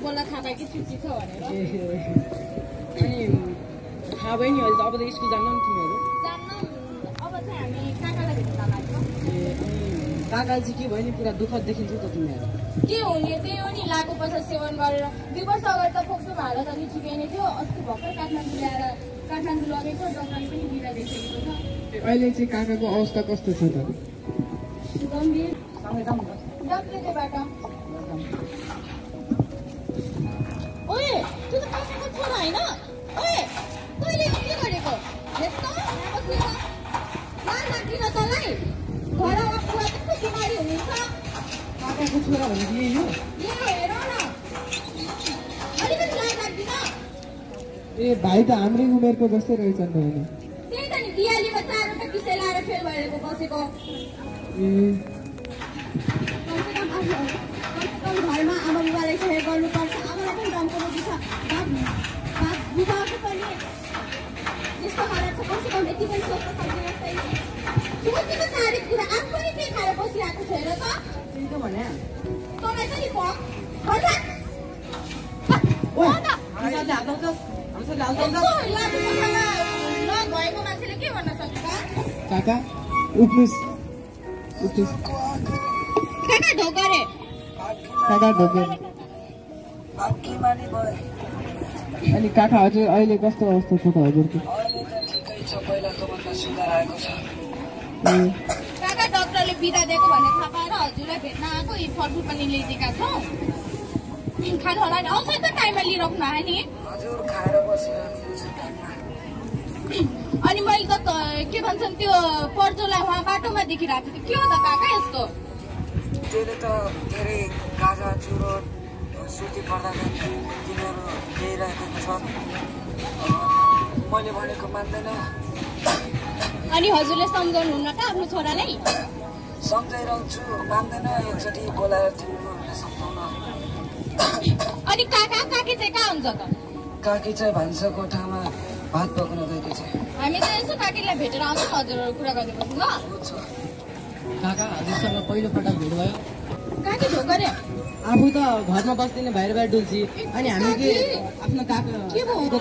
बोल्न थाहा भयो कि छुट्टी छ भनेर अनि थाहा भयो नि अहिले त अब त स्कुल जान्न नि तिमीहरू जान्न अब चाहिँ हामी काकालाई भेट्न लाग्छौँ काका चाहिँ के भयो नि पुरा दुःख देखिन्छ त तिमीहरू के हुने त्यही हो नि लागु पैसा सेवन गरेर 2 वर्ष अगाडि त फोक्सोमा हालत अलि ठिकै नै थियो अस्ति भर्खर काठमाडौँ ल्याएर काठमाडौँ लगेको डक्टरले पनि बिदा देखिएको छ अहिले चाहिँ काकाको अवस्था कस्तो छ त गम्भीर डक्टरबाट ओए त्यो त काकाको छोरा होइन ओए तैँले के गरेको हेर्न लाग्दिन तँलाई घरमा पुरा त्यस्तो बिमारी हुनुहुन्छ काकाको छोरा भनेको यही हो हेर न अलिकति लाज लाग्दिन ए भाइ त हाम्रै उमेरको जस्तै रहेछ नि भने त्यही त नि दिवालीमा 4वटा विषय लाएर फेल भएर बसेको घरमा आमा बुबालाई सहयोग गर्नुपर्छ आमालाई पनि डम्काउनु दिन्छ बुबाको पनि यस्तो हालत छ कमसे कम यति पनि सोच्न सक्दैन सोचेको साह्रै कुरा आफू पनि के खाएर बसिरहेको छ हेर त त्यही त भने तँलाई पनि नभएको मान्छेले के भन्न सक्छ काका उठ्नुहोस् काका ढोकरे अनि काका हजुर अहिले कस्तो अवस्था छ त हजुरको काका डाक्टरले बिदा दिएको भन्ने थाहा पाएर हजुरलाई भेट्न आएको यी फलफुल पनि ल्याइदिएका छौँ खानु होला नि औषध त टाइममा लिइराख्नु आयो नि अनि मैले त के भन्छन् त्यो पर्जोलाई उहाँ बाटोमा देखिरहेको थियो के हो त काका यस्तो त्यसले त धेरै गाजा चुरोट सुती पर्दा तिनीहरू ल्याइरहेको छ मैले भनेको मान्दैन अनि हजुरले सम्झाउनु हुन्न त आफ्नो छोरालाई सम्झाइरहन्छु मान्दैन एकचोटि बोलाएर तिमीले सम्झाउन अनि काका काकी चाहिँ कहाँ हुन्छ त काकी चाहिँ भान्सा कोठामा भात पकाउन गएको छ हामी त यसो काकीलाई भेटेर आउँछौँ हजुरहरू कुरा गर्दै बस्नु ल काका हजुरसँग पहिलोपटक भेट भयो काकी ढोकरे आफू त घरमा बस्दैन बाहिर बाहिर डुल्छी अनि हामी के आफ्नो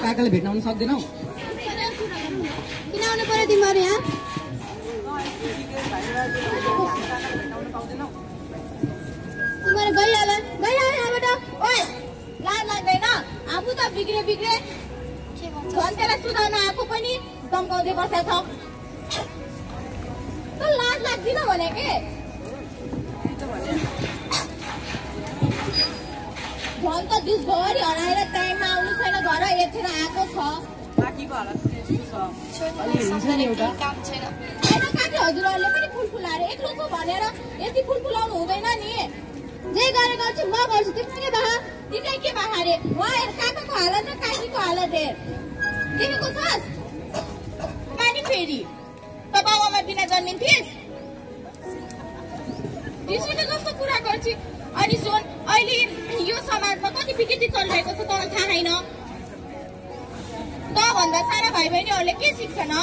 काकालाई भेट्न आउन सक्दैनौ किन आउनु पर्यो तिमीहरू यहाँ तिमीहरू गइहाल यहाँबाट ओए लाज लाग्दैन आफू त बिग्रे झन् त्यसलाई सुधार्न आएको पनि दम्काउँदै बसेको छ त लाज लाग्दिन भने के झन् त दिसभरि हराएर टाइममा आउनु छैन घर यतिखेर आएको छ काकी हजुरहरूले पनि फुल फुलाएर एक्लो छु भनेर यति फुल फुलाउनु हुँदैन नि जे गरे गर्छु म गर्छु तिम्रो के बाहा तिमीलाई के बाहा रे उहाँ काकाको हालत र काकीको हालत हेर देखेको छस् पानी फेरि त बाबामा बिना जन्मिन्थिस् रिसुले जस्तो कुरा गर्छ अनि सुन अहिले यो समाजमा कति विकृति चलिरहेको छ तँलाई थाहा छैन त भन्दा सारा भाइ बहिनीहरूले के सिक्छ न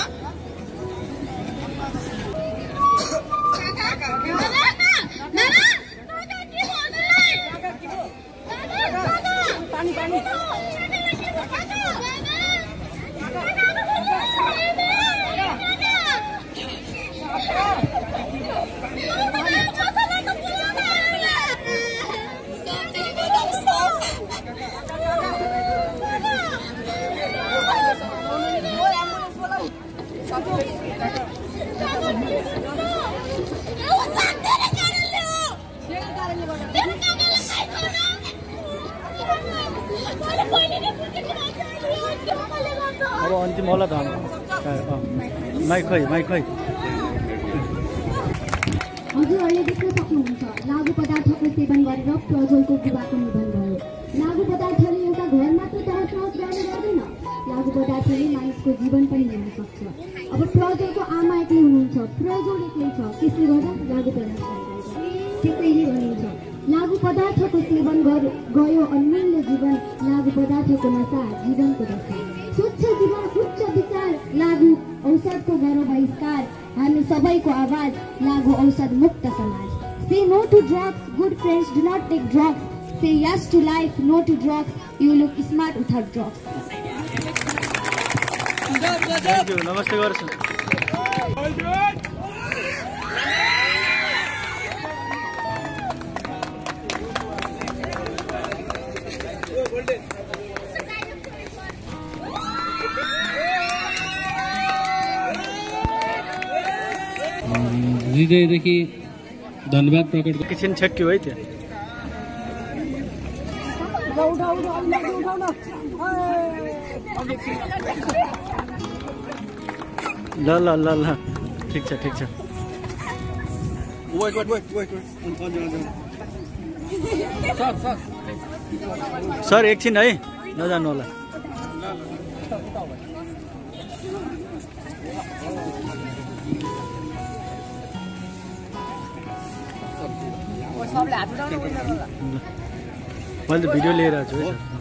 अब अन्तिम होला त माइक खै हजुरहरूले देख्न सक्नुहुन्छ लागु पदार्थको सेवन गरेर प्रज्वलको बुबाको निधन भयो। लागु पदार्थले एउटा घर मात्र तहस नहस गर्ने गर्दैन, लागु पदार्थले मानिसको जीवन पनि लिन सक्छ। अब प्रज्वलको आमा एक्लै हुनुहुन्छ, प्रज्वल एक्लै छ, त्यसले गर्दा लागु पदार्थ त्यसैले भनिन्छ लागु पदार्थको सेवन गयो अमूल्य जीवन, लागु पदार्थको नशा जीवनको दशा। स्वच्छ जीवन उच्च विचार, लागु औषधको गरौँ बहिष्कार, हामी सबैको आवाज, लागु औषध मुक्त समाज। Say no to drugs, good friends, do not take drugs. Say yes to life, no to drugs. You look smart without drugs. Thank you. नमस्ते गर्छु। हृदयदेखि धन्यवाद प्रकट एकछिन छेक्यो है त्यो। ल ल ल ल ठिक छ ठिक छ। सर एकछिन है नजानु होला। मैले त भिडियो लिएर आएको छु है सर।